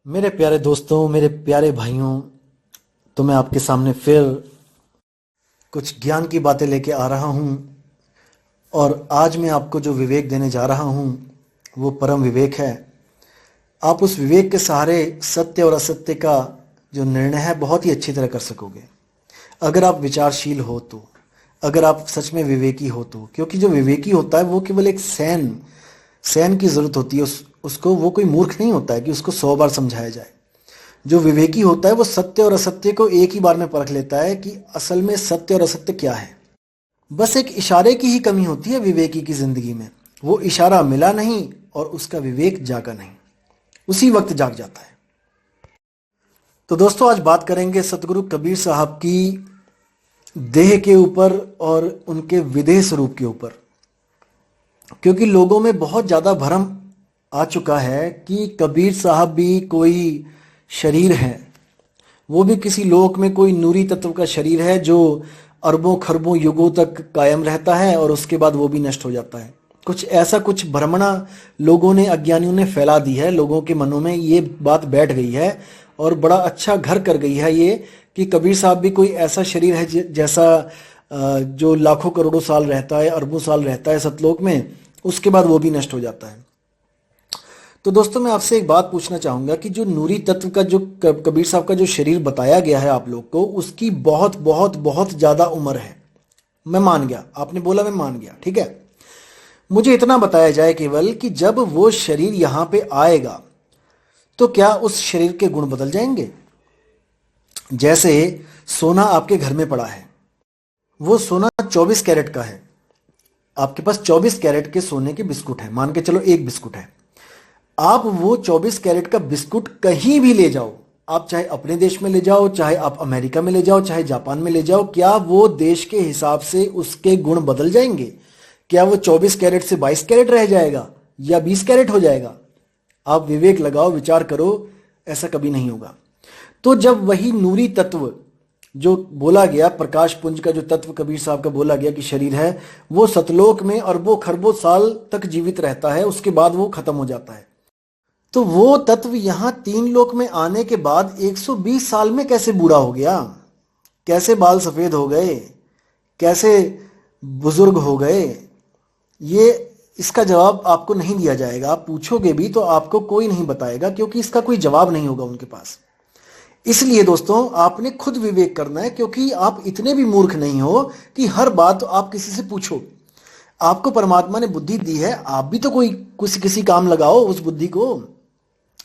मेरे प्यारे दोस्तों, मेरे प्यारे भाइयों, तो मैं आपके सामने फिर कुछ ज्ञान की बातें लेके आ रहा हूँ। और आज मैं आपको जो विवेक देने जा रहा हूँ वो परम विवेक है। आप उस विवेक के सहारे सत्य और असत्य का जो निर्णय है बहुत ही अच्छी तरह कर सकोगे, अगर आप विचारशील हो तो, अगर आप सच में विवेकी हो तो। क्योंकि जो विवेकी होता है वो केवल एक सैन सैन की ज़रूरत होती है उसको। वो कोई मूर्ख नहीं होता है कि उसको 100 बार समझाया जाए। जो विवेकी होता है वो सत्य और असत्य को एक ही बार में परख लेता है कि असल में सत्य और असत्य क्या है। बस एक इशारे की ही कमी होती है विवेकी की जिंदगी में। वो इशारा मिला नहीं और उसका विवेक जागा नहीं, उसी वक्त जाग जाता है। तो दोस्तों, आज बात करेंगे सतगुरु कबीर साहब की देह के ऊपर और उनके विदेह स्वरूप के ऊपर। क्योंकि लोगों में बहुत ज़्यादा भ्रम आ चुका है कि कबीर साहब भी कोई शरीर है, वो भी किसी लोक में कोई नूरी तत्व का शरीर है जो अरबों खरबों युगों तक कायम रहता है और उसके बाद वो भी नष्ट हो जाता है। कुछ ऐसा कुछ भ्रमणा लोगों ने, अज्ञानियों ने फैला दी है। लोगों के मनों में ये बात बैठ गई है और बड़ा अच्छा घर कर गई है ये कि कबीर साहब भी कोई ऐसा शरीर है जैसा जो लाखों करोड़ों साल रहता है, अरबों साल रहता है सतलोक में, उसके बाद वो भी नष्ट हो जाता है। तो दोस्तों, मैं आपसे एक बात पूछना चाहूंगा कि जो नूरी तत्व का जो कबीर साहब का जो शरीर बताया गया है आप लोग को, उसकी बहुत बहुत बहुत ज्यादा उम्र है। मैं मान गया, आपने बोला मैं मान गया, ठीक है। मुझे इतना बताया जाए केवल कि जब वो शरीर यहां पे आएगा तो क्या उस शरीर के गुण बदल जाएंगे? जैसे सोना आपके घर में पड़ा है, वो सोना 24 कैरेट का है। आपके पास 24 कैरेट के सोने के बिस्कुट है, मान के चलो एक बिस्कुट है। आप वो 24 कैरेट का बिस्कुट कहीं भी ले जाओ, आप चाहे अपने देश में ले जाओ, चाहे आप अमेरिका में ले जाओ, चाहे जापान में ले जाओ, क्या वो देश के हिसाब से उसके गुण बदल जाएंगे? क्या वो 24 कैरेट से 22 कैरेट रह जाएगा या 20 कैरेट हो जाएगा? आप विवेक लगाओ, विचार करो, ऐसा कभी नहीं होगा। तो जब वही नूरी तत्व जो बोला गया, प्रकाश पुंज का जो तत्व कबीर साहब का बोला गया कि शरीर है, वो सतलोक में अरबों खरबों साल तक जीवित रहता है, उसके बाद वो खत्म हो जाता है। तो वो तत्व यहां 3 लोक में आने के बाद 120 साल में कैसे बूढ़ा हो गया? कैसे बाल सफेद हो गए? कैसे बुजुर्ग हो गए? ये इसका जवाब आपको नहीं दिया जाएगा। आप पूछोगे भी तो आपको कोई नहीं बताएगा, क्योंकि इसका कोई जवाब नहीं होगा उनके पास। इसलिए दोस्तों, आपने खुद विवेक करना है, क्योंकि आप इतने भी मूर्ख नहीं हो कि हर बात आप किसी से पूछो। आपको परमात्मा ने बुद्धि दी है, आप भी तो कोई किसी काम लगाओ उस बुद्धि को।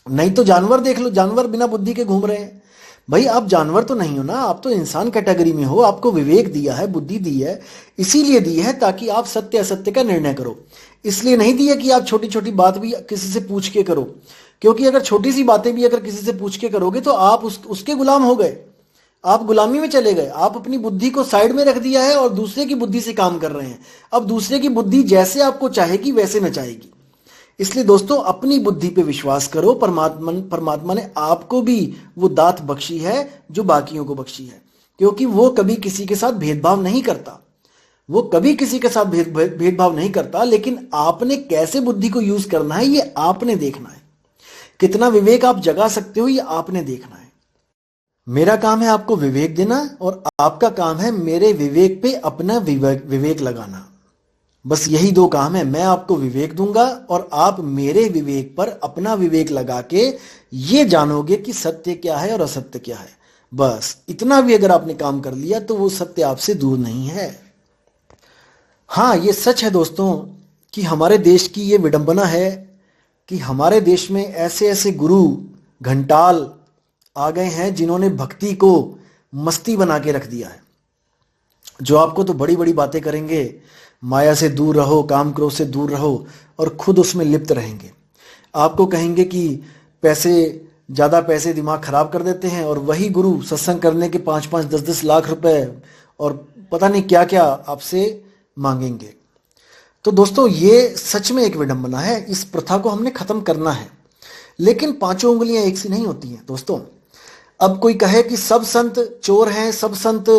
नहीं तो जानवर देख लो, जानवर बिना बुद्धि के घूम रहे हैं। भाई, आप जानवर तो नहीं हो ना, आप तो इंसान कैटेगरी में हो। आपको विवेक दिया है, बुद्धि दी है, इसीलिए दी है ताकि आप सत्य असत्य का निर्णय करो। इसलिए नहीं दी है कि आप छोटी छोटी बात भी किसी से पूछ के करो, क्योंकि अगर छोटी सी बातें भी अगर किसी से पूछ के करोगे तो आप उसके गुलाम हो गए, आप गुलामी में चले गए। आप अपनी बुद्धि को साइड में रख दिया है और दूसरे की बुद्धि से काम कर रहे हैं। अब दूसरे की बुद्धि जैसे आपको चाहेगी वैसे नचाएगी। इसलिए दोस्तों, अपनी बुद्धि पे विश्वास करो। परमात्मा ने आपको भी वो दात बख्शी है जो बाकियों को बख्शी है, क्योंकि वो कभी किसी के साथ भेदभाव नहीं करता। वो कभी किसी के साथ भेदभाव नहीं करता, लेकिन आपने कैसे बुद्धि को यूज करना है ये आपने देखना है। कितना विवेक आप जगा सकते हो ये आपने देखना है। मेरा काम है आपको विवेक देना और आपका काम है मेरे विवेक पे अपना विवेक लगाना। बस यही 2 काम है। मैं आपको विवेक दूंगा और आप मेरे विवेक पर अपना विवेक लगा के ये जानोगे कि सत्य क्या है और असत्य क्या है। बस इतना भी अगर आपने काम कर लिया तो वो सत्य आपसे दूर नहीं है। हाँ, ये सच है दोस्तों कि हमारे देश की ये विडंबना है कि हमारे देश में ऐसे ऐसे गुरु घंटाल आ गए हैं जिन्होंने भक्ति को मस्ती बना के रख दिया है। जो आपको तो बड़ी बड़ी बातें करेंगे, माया से दूर रहो, काम क्रोध से दूर रहो, और खुद उसमें लिप्त रहेंगे। आपको कहेंगे कि ज़्यादा पैसे दिमाग खराब कर देते हैं, और वही गुरु सत्संग करने के 5-5, 10-10 लाख रुपए और पता नहीं क्या क्या आपसे मांगेंगे। तो दोस्तों, ये सच में एक विडंबना है। इस प्रथा को हमने खत्म करना है, लेकिन 5 उंगलियां एक सी नहीं होती हैं दोस्तों। अब कोई कहे कि सब संत चोर हैं, सब संत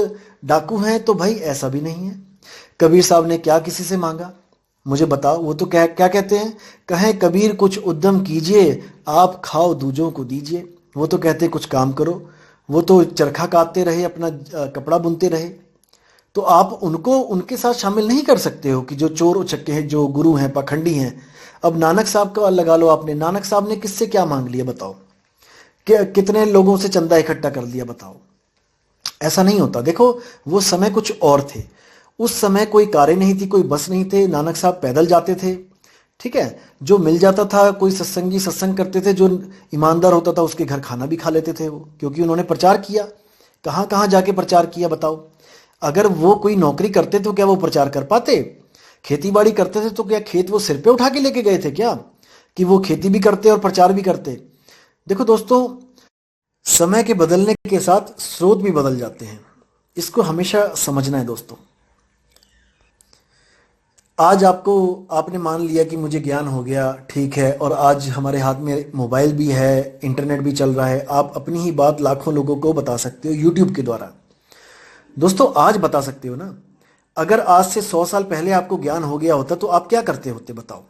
डाकू हैं, तो भाई ऐसा भी नहीं है। कबीर साहब ने क्या किसी से मांगा? मुझे बताओ। वो तो क्या क्या कहते हैं, कहें कबीर कुछ उद्यम कीजिए, आप खाओ दूजों को दीजिए। वो तो कहते कुछ काम करो, वो तो चरखा काटते रहे, अपना कपड़ा बुनते रहे। तो आप उनको उनके साथ शामिल नहीं कर सकते हो कि जो चोर उचक्के हैं, जो गुरु हैं, पाखंडी हैं। अब नानक साहब का लगा लो आपने, नानक साहब ने किससे क्या मांग लिया बताओ, कितने लोगों से चंदा इकट्ठा कर लिया बताओ। ऐसा नहीं होता। देखो वो समय कुछ और थे, उस समय कोई कारें नहीं थी, कोई बस नहीं थे, नानक साहब पैदल जाते थे। ठीक है, जो मिल जाता था, कोई सत्संगी सत्संग करते थे, जो ईमानदार होता था उसके घर खाना भी खा लेते थे वो, क्योंकि उन्होंने प्रचार किया। कहाँ कहाँ जाके प्रचार किया बताओ। अगर वो कोई नौकरी करते तो क्या वो प्रचार कर पाते? खेती बाड़ी करते थे तो क्या खेत वो सिर पे उठा के लेके गए थे क्या, कि वो खेती भी करते और प्रचार भी करते? देखो दोस्तों, समय के बदलने के साथ स्रोत भी बदल जाते हैं, इसको हमेशा समझना है दोस्तों। आज आपने मान लिया कि मुझे ज्ञान हो गया, ठीक है, और आज हमारे हाथ में मोबाइल भी है, इंटरनेट भी चल रहा है, आप अपनी ही बात लाखों लोगों को बता सकते हो यूट्यूब के द्वारा। दोस्तों आज बता सकते हो ना। अगर आज से 100 साल पहले आपको ज्ञान हो गया होता तो आप क्या करते होते बताओ?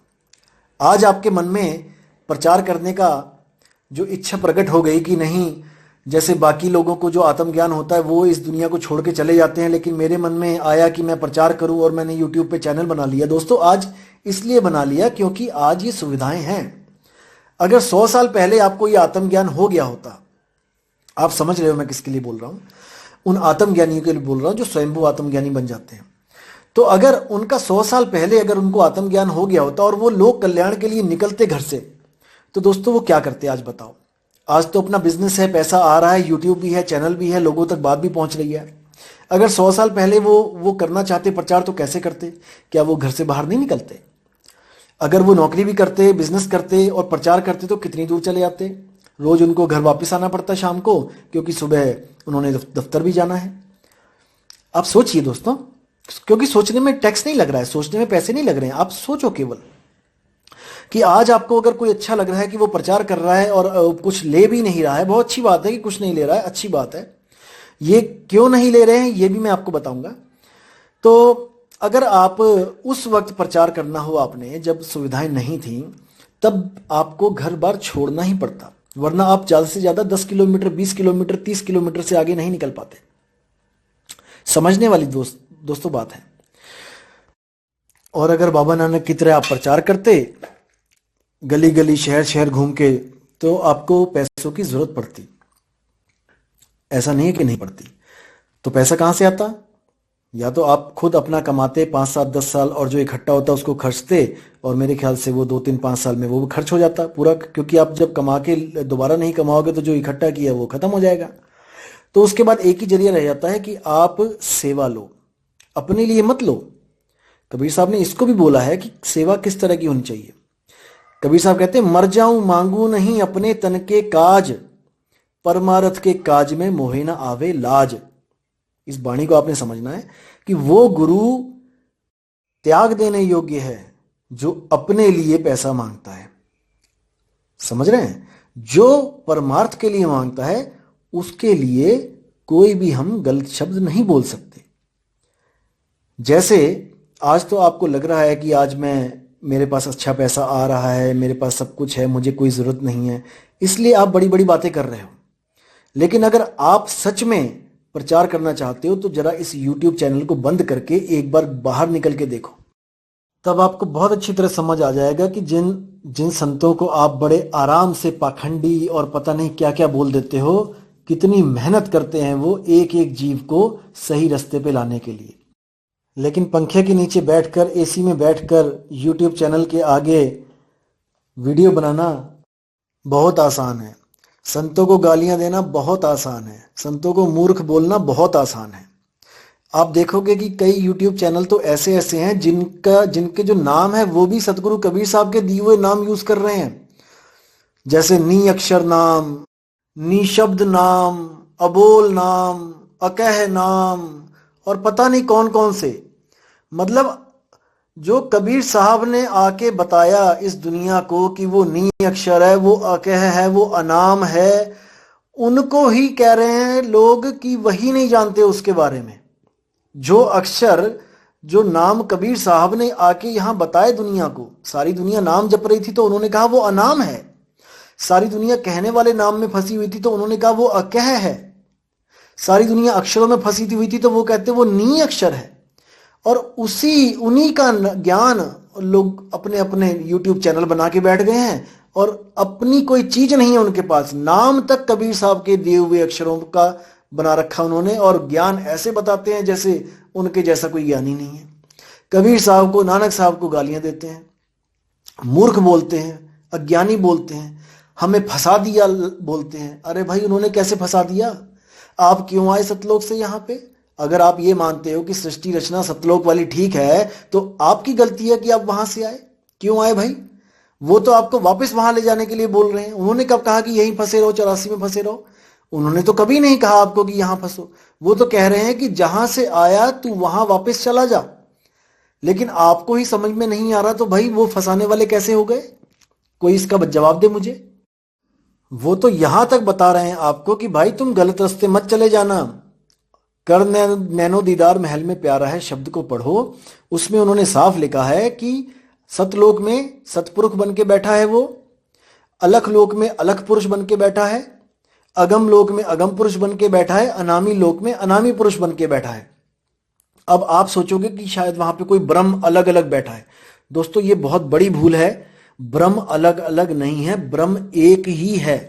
आज आपके मन में प्रचार करने का जो इच्छा प्रकट हो गई कि नहीं, जैसे बाकी लोगों को जो आत्मज्ञान होता है वो इस दुनिया को छोड़ के चले जाते हैं, लेकिन मेरे मन में आया कि मैं प्रचार करूं और मैंने यूट्यूब पे चैनल बना लिया। दोस्तों आज इसलिए बना लिया क्योंकि आज ये सुविधाएं हैं। अगर 100 साल पहले आपको ये आत्मज्ञान हो गया होता, आप समझ रहे हो मैं किसके लिए बोल रहा हूं? उन आत्मज्ञानियों के लिए बोल रहा हूं जो स्वयंभू आत्मज्ञानी बन जाते हैं। तो अगर उनका 100 साल पहले अगर उनको आत्मज्ञान हो गया होता और वो लोक कल्याण के लिए निकलते घर से, तो दोस्तों वो क्या करते आज बताओ? आज तो अपना बिजनेस है, पैसा आ रहा है, यूट्यूब भी है, चैनल भी है, लोगों तक बात भी पहुंच रही है। अगर 100 साल पहले वो करना चाहते प्रचार, तो कैसे करते? क्या वो घर से बाहर नहीं निकलते? अगर वो नौकरी भी करते, बिजनेस करते और प्रचार करते तो कितनी दूर चले जाते? रोज उनको घर वापस आना पड़ता शाम को, क्योंकि सुबह उन्होंने दफ्तर भी जाना है। आप सोचिए दोस्तों, क्योंकि सोचने में टैक्स नहीं लग रहा है, सोचने में पैसे नहीं लग रहे हैं। आप सोचो केवल कि आज आपको अगर कोई अच्छा लग रहा है कि वो प्रचार कर रहा है और कुछ ले भी नहीं रहा है, बहुत अच्छी बात है कि कुछ नहीं ले रहा है, अच्छी बात है। ये क्यों नहीं ले रहे हैं ये भी मैं आपको बताऊंगा। तो अगर आप उस वक्त प्रचार करना हो आपने, जब सुविधाएं नहीं थी, तब आपको घर बार छोड़ना ही पड़ता, वरना आप ज्यादा से ज्यादा 10 किलोमीटर, 20 किलोमीटर, 30 किलोमीटर से आगे नहीं निकल पाते। समझने वाली दोस्तों बात है। और अगर बाबा नानक की तरह आप प्रचार करते गली गली, शहर शहर घूम के, तो आपको पैसों की जरूरत पड़ती। ऐसा नहीं है कि नहीं पड़ती। तो पैसा कहां से आता? या तो आप खुद अपना कमाते 5, 7, 10 साल, और जो इकट्ठा होता उसको खर्चते, और मेरे ख्याल से वो 2, 3, 5 साल में वो भी खर्च हो जाता पूरा, क्योंकि आप जब कमा के दोबारा नहीं कमाओगे तो जो इकट्ठा किया वो खत्म हो जाएगा। तो उसके बाद एक ही जरिया रह जाता है कि आप सेवा लो, अपने लिए मत लो। कबीर साहब ने इसको भी बोला है कि सेवा किस तरह की होनी चाहिए। कबीर साहब कहते हैं, मर जाऊं मांगू नहीं अपने तन के काज, परमारथ के काज में मोहे ना आवे लाज। इस वाणी को आपने समझना है कि वो गुरु त्याग देने योग्य है जो अपने लिए पैसा मांगता है। समझ रहे हैं? जो परमार्थ के लिए मांगता है उसके लिए कोई भी हम गलत शब्द नहीं बोल सकते। जैसे आज तो आपको लग रहा है कि आज मेरे पास अच्छा पैसा आ रहा है, मेरे पास सब कुछ है, मुझे कोई जरूरत नहीं है, इसलिए आप बड़ी बड़ी बातें कर रहे हो। लेकिन अगर आप सच में प्रचार करना चाहते हो तो जरा इस YouTube चैनल को बंद करके एक बार बाहर निकल के देखो, तब आपको बहुत अच्छी तरह समझ आ जाएगा कि जिन जिन संतों को आप बड़े आराम से पाखंडी और पता नहीं क्या क्या बोल देते हो, कितनी मेहनत करते हैं वो एक एक जीव को सही रास्ते पे लाने के लिए। लेकिन पंखे के नीचे बैठकर, एसी में बैठकर YouTube चैनल के आगे वीडियो बनाना बहुत आसान है, संतों को गालियां देना बहुत आसान है, संतों को मूर्ख बोलना बहुत आसान है। आप देखोगे कि कई YouTube चैनल तो ऐसे ऐसे हैं जिनके जो नाम है वो भी सतगुरु कबीर साहब के दिए हुए नाम यूज कर रहे हैं, जैसे नी अक्षर नाम, निशब्द नाम, अबोल नाम, अकह नाम, और पता नहीं कौन कौन से। मतलब जो कबीर साहब ने आके बताया इस दुनिया को कि वो नी अक्षर है, वो अकह है, वो अनाम है, उनको ही कह रहे हैं लोग कि वही नहीं जानते उसके बारे में। जो अक्षर, जो नाम कबीर साहब ने आके यहां बताए दुनिया को, सारी दुनिया नाम जप रही थी तो उन्होंने कहा वो अनाम है। सारी दुनिया कहने वाले नाम में फंसी हुई थी तो उन्होंने कहा वो अकह है। सारी दुनिया अक्षरों में फंसी हुई थी तो वो कहते वो नी अक्षर है। और उन्हीं का ज्ञान लोग अपने अपने यूट्यूब चैनल बना के बैठ गए हैं और अपनी कोई चीज नहीं है उनके पास। नाम तक कबीर साहब के दिए हुए अक्षरों का बना रखा उन्होंने और ज्ञान ऐसे बताते हैं जैसे उनके जैसा कोई ज्ञानी नहीं है। कबीर साहब को, नानक साहब को गालियां देते हैं, मूर्ख बोलते हैं, अज्ञानी बोलते हैं, हमें फंसा दिया बोलते हैं। अरे भाई उन्होंने कैसे फंसा दिया? आप क्यों आए सतलोक से यहाँ पे? अगर आप ये मानते हो कि सृष्टि रचना सतलोक वाली ठीक है तो आपकी गलती है कि आप वहां से आए। क्यों आए भाई? वो तो आपको वापस वहां ले जाने के लिए बोल रहे हैं। उन्होंने कब कहा कि यहीं फंसे रहो, 84 में फंसे रहो? उन्होंने तो कभी नहीं कहा आपको कि यहां फंसो। वो तो कह रहे हैं कि जहां से आया तू वहां वापस चला जा। लेकिन आपको ही समझ में नहीं आ रहा तो भाई वो फंसाने वाले कैसे हो गए? कोई इसका जवाब दे मुझे। वो तो यहां तक बता रहे हैं आपको कि भाई तुम गलत रास्ते मत चले जाना। कर नैनो दीदार महल में प्यारा है शब्द को पढ़ो, उसमें उन्होंने साफ लिखा है कि सतलोक में सतपुरुष बन के बैठा है वो, अलख लोक में अलख पुरुष बन के बैठा है, अगम लोक में अगम पुरुष बन के बैठा है, अनामी लोक में अनामी पुरुष बन के बैठा है। अब आप सोचोगे कि शायद वहां पे कोई ब्रह्म अलग अलग बैठा है। दोस्तों ये बहुत बड़ी भूल है। ब्रह्म अलग अलग नहीं है, ब्रह्म एक ही है।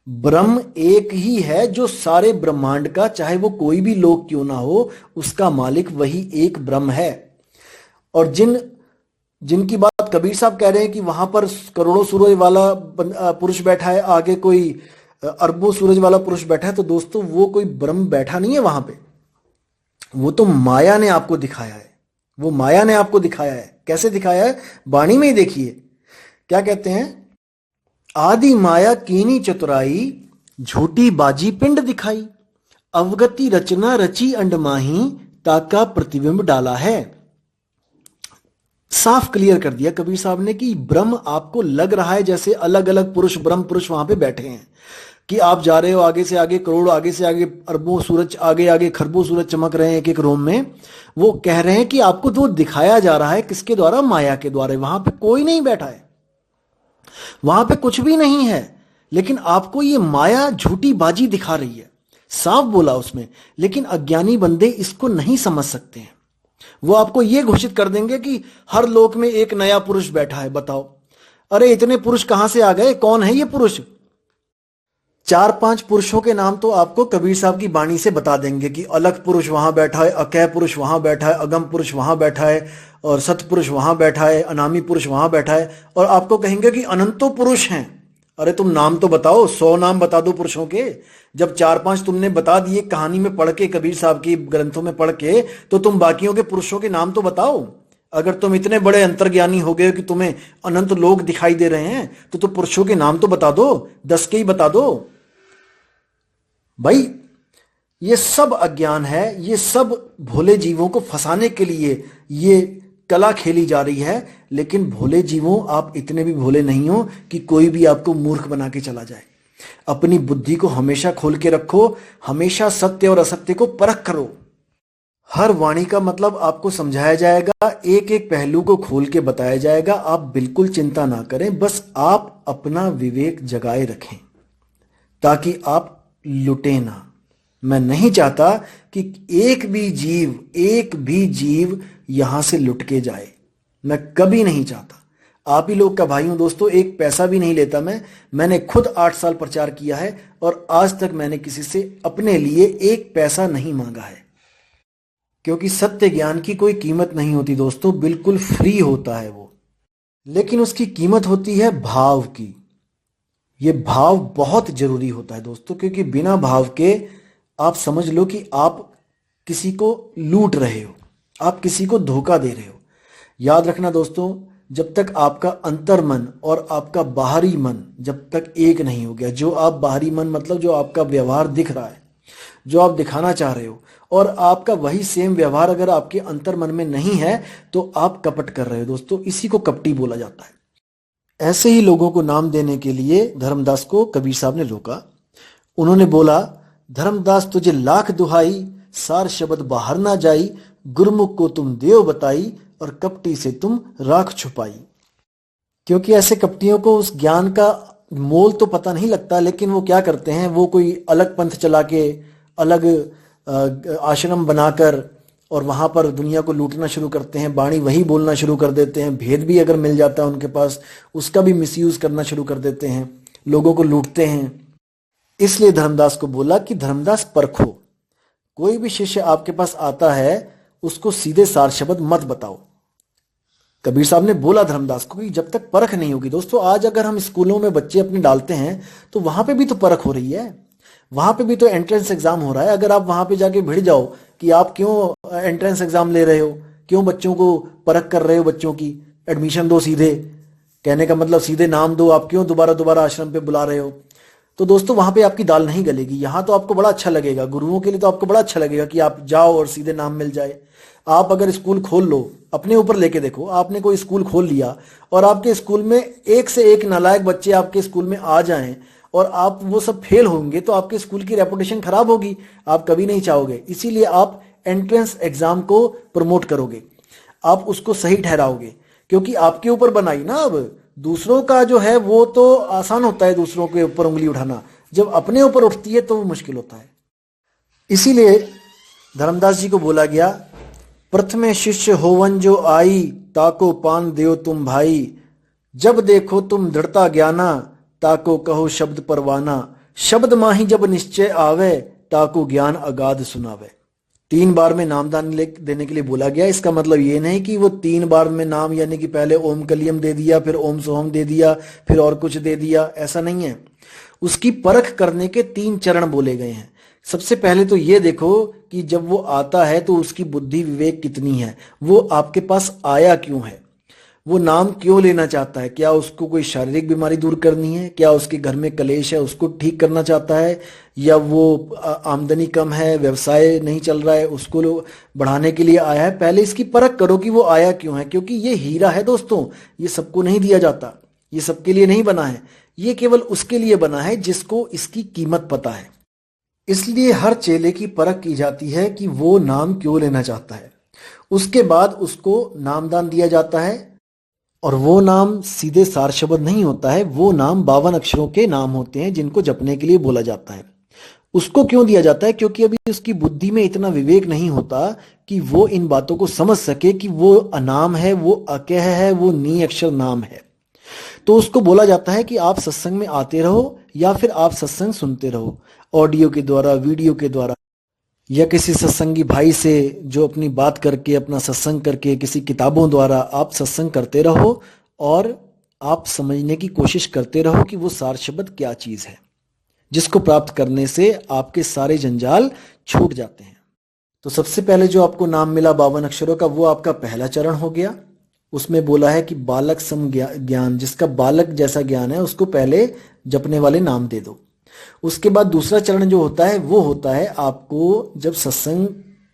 ब्रह्म एक ही है जो सारे ब्रह्मांड का, चाहे वो कोई भी लोक क्यों ना हो, उसका मालिक वही एक ब्रह्म है। और जिनकी बात कबीर साहब कह रहे हैं कि वहां पर करोड़ों सूरज वाला पुरुष बैठा है, आगे कोई अरबों सूरज वाला पुरुष बैठा है, तो दोस्तों वो कोई ब्रह्म बैठा नहीं है वहां पे। वो तो माया ने आपको दिखाया है। वो माया ने आपको दिखाया है। कैसे दिखाया है? वाणी में ही देखिए क्या कहते हैं। आदि माया कीनी चतुराई, झूठी बाजी पिंड दिखाई, अवगति रचना रची अंडमाही, ताका प्रतिबिंब डाला है। साफ क्लियर कर दिया कबीर साहब ने कि ब्रह्म आपको लग रहा है जैसे अलग अलग पुरुष, ब्रह्म पुरुष वहां पे बैठे हैं, कि आप जा रहे हो आगे से आगे करोड़, आगे से आगे अरबों सूरज, आगे आगे खरबों सूरज चमक रहे हैं एक एक रोम में। वो कह रहे हैं कि आपको तो दिखाया जा रहा है किसके द्वारा? माया के द्वारा। वहां पे कोई नहीं बैठा है, वहां पे कुछ भी नहीं है, लेकिन आपको ये माया झूठी बाजी दिखा रही है। साफ बोला उसमें। लेकिन अज्ञानी बंदे इसको नहीं समझ सकते हैं। वो आपको ये घोषित कर देंगे कि हर लोक में एक नया पुरुष बैठा है। बताओ, अरे इतने पुरुष कहां से आ गए? कौन है ये पुरुष? 4-5 पुरुषों के नाम तो आपको कबीर साहब की वाणी से बता देंगे कि अलग पुरुष वहां बैठा है, अकह पुरुष वहां बैठा है, अगम पुरुष वहां बैठा है, और सतपुरुष वहां बैठा है, अनामी पुरुष वहां बैठा है, और आपको कहेंगे कि अनंतों पुरुष हैं। अरे तुम नाम तो बताओ, 100 नाम बता दो पुरुषों के। जब 4-5 तुमने बता दिए कहानी में पढ़ के, कबीर साहब की ग्रंथों में पढ़ के, तो तुम बाकियों के पुरुषों के नाम तो बताओ। अगर तुम इतने बड़े अंतर्ज्ञानी हो गए कि तुम्हें अनंत लोग दिखाई दे रहे हैं, तो तुम पुरुषों के नाम तो बता दो, 10 के ही बता दो। भाई ये सब अज्ञान है, ये सब भोले जीवों को फंसाने के लिए ये कला खेली जा रही है। लेकिन भोले जीवों, आप इतने भी भोले नहीं हो कि कोई भी आपको मूर्ख बना के चला जाए। अपनी बुद्धि को हमेशा खोल के रखो, हमेशा सत्य और असत्य को परख करो। हर वाणी का मतलब आपको समझाया जाएगा, एक एक पहलू को खोल के बताया जाएगा। आप बिल्कुल चिंता ना करें, बस आप अपना विवेक जगाए रखें ताकि आप लुटे ना। मैं नहीं चाहता कि एक भी जीव यहां से लुट के जाए। मैं कभी नहीं चाहता। आप ही लोग का भाई हूं दोस्तों, एक पैसा भी नहीं लेता मैंने खुद 8 साल प्रचार किया है और आज तक मैंने किसी से अपने लिए एक पैसा नहीं मांगा है, क्योंकि सत्य ज्ञान की कोई कीमत नहीं होती दोस्तों, बिल्कुल फ्री होता है वो। लेकिन उसकी कीमत होती है भाव की। ये भाव बहुत जरूरी होता है दोस्तों, क्योंकि बिना भाव के आप समझ लो कि आप किसी को लूट रहे हो, आप किसी को धोखा दे रहे हो। याद रखना दोस्तों, जब तक आपका अंतर मन और आपका बाहरी मन जब तक एक नहीं हो गया, जो आप बाहरी मन मतलब जो आपका व्यवहार दिख रहा है, जो आप दिखाना चाह रहे हो, और आपका वही सेम व्यवहार अगर आपके अंतर मन में नहीं है, तो आप कपट कर रहे हो दोस्तों। इसी को कपटी बोला जाता है। ऐसे ही लोगों को नाम देने के लिए धर्मदास को कबीर साहब ने रोका। उन्होंने बोला, धर्मदास तुझे लाख दुहाई, सार शब्द बाहर ना जाई, गुरमुख को तुम देव बताई, और कपटी से तुम राख छुपाई। क्योंकि ऐसे कपटियों को उस ज्ञान का मोल तो पता नहीं लगता, लेकिन वो क्या करते हैं, वो कोई अलग पंथ चला के, अलग आश्रम बनाकर और वहां पर दुनिया को लूटना शुरू करते हैं, बाणी वही बोलना शुरू कर देते हैं, भेद भी अगर मिल जाता है उनके पास उसका भी मिसयूज करना शुरू कर देते हैं, लोगों को लूटते हैं। इसलिए धर्मदास को बोला कि धर्मदास परखो, कोई भी शिष्य आपके पास आता है उसको सीधे सार शब्द मत बताओ। कबीर साहब ने बोला धर्मदास को कि जब तक परख नहीं होगी। दोस्तों, आज अगर हम स्कूलों में बच्चे अपने डालते हैं तो वहां पे भी तो परख हो रही है, वहां पे भी तो एंट्रेंस एग्जाम हो रहा है। अगर आप वहां पे जाके भिड़ जाओ कि आप क्यों एंट्रेंस एग्जाम ले रहे हो, क्यों बच्चों को परख कर रहे हो, बच्चों की एडमिशन दो सीधे, कहने का मतलब सीधे नाम दो, आप क्यों दोबारा दोबारा आश्रम पे बुला रहे हो, तो दोस्तों वहां पे आपकी दाल नहीं गलेगी। यहां तो आपको बड़ा अच्छा लगेगा, गुरुओं के लिए तो आपको बड़ा अच्छा लगेगा कि आप जाओ और सीधे नाम मिल जाए। आप अगर स्कूल खोल लो, अपने ऊपर लेके देखो, आपने कोई स्कूल खोल लिया और आपके स्कूल में एक से एक नालायक बच्चे आपके स्कूल में आ जाएं और आप वो सब फेल होंगे तो आपके स्कूल की रेपुटेशन खराब होगी, आप कभी नहीं चाहोगे। इसीलिए आप एंट्रेंस एग्जाम को प्रमोट करोगे, आप उसको सही ठहराओगे, क्योंकि आपके ऊपर बनाई ना। अब दूसरों का जो है वो तो आसान होता है, दूसरों के ऊपर उंगली उठाना, जब अपने ऊपर उठती है तो वो मुश्किल होता है। इसीलिए धर्मदास जी को बोला गया, प्रथमे शिष्य होवन जो आई, ताको पान देव तुम भाई, जब देखो तुम दृढ़ता ज्ञाना, ताको कहो शब्द परवाना, शब्द माही जब निश्चय आवे, ताको ज्ञान अगाध सुनावे। 3 बार में नामदान देने के लिए बोला गया। इसका मतलब ये नहीं कि वो 3 बार में नाम, यानी कि पहले ओम कलियम दे दिया, फिर ओम सोहम दे दिया, फिर और कुछ दे दिया, ऐसा नहीं है। उसकी परख करने के 3 चरण बोले गए हैं। सबसे पहले तो ये देखो कि जब वो आता है तो उसकी बुद्धि विवेक कितनी है, वो आपके पास आया क्यों है, वो नाम क्यों लेना चाहता है, क्या उसको कोई शारीरिक बीमारी दूर करनी है, क्या उसके घर में कलेश है उसको ठीक करना चाहता है, या वो आमदनी कम है, व्यवसाय नहीं चल रहा है, उसको बढ़ाने के लिए आया है। पहले इसकी परख करो कि वो आया क्यों है, क्योंकि ये हीरा है दोस्तों, ये सबको नहीं दिया जाता, ये सबके लिए नहीं बना है, ये केवल उसके लिए बना है जिसको इसकी कीमत पता है। इसलिए हर चेले की परख की जाती है कि वो नाम क्यों लेना चाहता है। उसके बाद उसको नामदान दिया जाता है, और वो नाम सीधे सार शब्द नहीं होता है, वो नाम 52 अक्षरों के नाम होते हैं जिनको जपने के लिए बोला जाता है। उसको क्यों दिया जाता है, क्योंकि अभी उसकी बुद्धि में इतना विवेक नहीं होता कि वो इन बातों को समझ सके कि वो अनाम है, वो अकह है, वो नी अक्षर नाम है। तो उसको बोला जाता है कि आप सत्संग में आते रहो या फिर आप सत्संग सुनते रहो, ऑडियो के द्वारा, वीडियो के द्वारा, या किसी सत्संगी भाई से जो अपनी बात करके, अपना सत्संग करके, किसी किताबों द्वारा आप सत्संग करते रहो और आप समझने की कोशिश करते रहो कि वो सार शब्द क्या चीज है, जिसको प्राप्त करने से आपके सारे जंजाल छूट जाते हैं। तो सबसे पहले जो आपको नाम मिला 52 अक्षरों का, वो आपका पहला चरण हो गया। उसमें बोला है कि बालक सम ज्ञान, जिसका बालक जैसा ज्ञान है उसको पहले जपने वाले नाम दे दो। उसके बाद दूसरा चरण जो होता है वो होता है आपको, जब सत्संग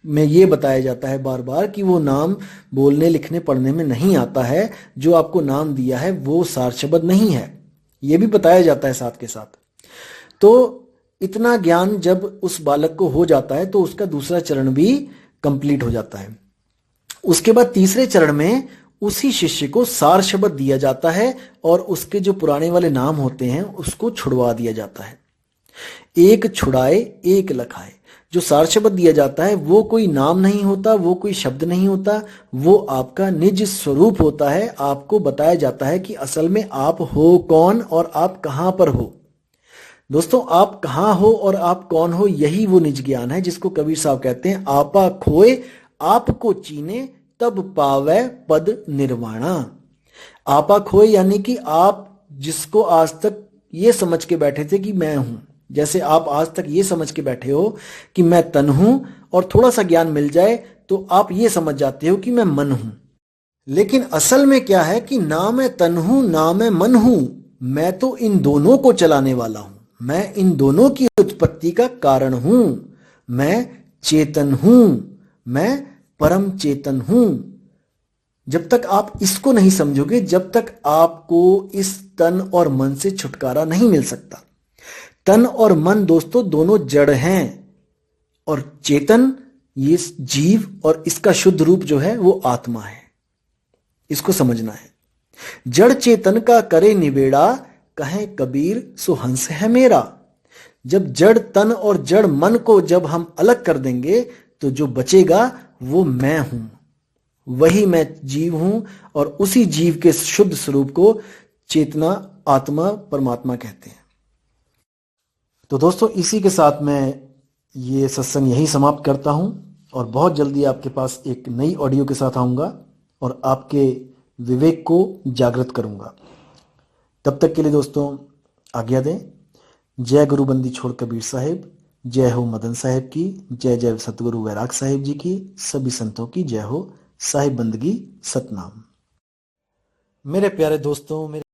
में ये बताया जाता है बार बार कि वो नाम बोलने लिखने पढ़ने में नहीं आता है, जो आपको नाम दिया है वो सार शब्द नहीं है, ये भी बताया जाता है साथ के साथ। तो इतना ज्ञान जब उस बालक को हो जाता है तो उसका दूसरा चरण भी कंप्लीट हो जाता है। उसके बाद तीसरे चरण में उसी शिष्य को सार शब्द दिया जाता है और उसके जो पुराने वाले नाम होते हैं उसको छुड़वा दिया जाता है। एक छुड़ाए एक लखाए, जो सार शब्द दिया जाता है वो कोई नाम नहीं होता, वो कोई शब्द नहीं होता, वो आपका निज स्वरूप होता है। आपको बताया जाता है कि असल में आप हो कौन और आप कहां पर हो। दोस्तों, आप कहां हो और आप कौन हो, यही वो निज ज्ञान है जिसको कबीर साहब कहते हैं, आपा खोए आपको चीने तब पावे पद निर्वाणा। आपा खोए यानी कि आप जिसको आज तक ये समझ के बैठे थे कि मैं हूं, जैसे आप आज तक ये समझ के बैठे हो कि मैं तन हूं और थोड़ा सा ज्ञान मिल जाए तो आप ये समझ जाते हो कि मैं मन हूं। लेकिन असल में क्या है कि ना मैं तन हूं ना मैं मन हूं, मैं तो इन दोनों को चलाने वाला हूं, मैं इन दोनों की उत्पत्ति का कारण हूं, मैं चेतन हूं, मैं परम चेतन हूं। जब तक आप इसको नहीं समझोगे, जब तक आपको इस तन और मन से छुटकारा नहीं मिल सकता। तन और मन दोस्तों दोनों जड़ हैं और चेतन ये जीव, और इसका शुद्ध रूप जो है वो आत्मा है। इसको समझना है। जड़ चेतन का करे निबेड़ा, कहें कबीर सो हंस है मेरा। जब जड़ तन और जड़ मन को जब हम अलग कर देंगे तो जो बचेगा वो मैं हूं, वही मैं जीव हूं। और उसी जीव के शुद्ध स्वरूप को चेतना, आत्मा, परमात्मा कहते हैं। तो दोस्तों, इसी के साथ मैं ये सत्संग यहीं समाप्त करता हूं और बहुत जल्दी आपके पास एक नई ऑडियो के साथ आऊंगा और आपके विवेक को जागृत करूंगा। तब तक के लिए दोस्तों आज्ञा दें। जय गुरु बंदी छोड़ कबीर साहिब, जय हो मदन साहिब की, जय जय सतगुरु वैराग साहिब जी की, सभी संतों की जय हो। साहिब बंदगी सतनाम। मेरे प्यारे दोस्तों, मेरे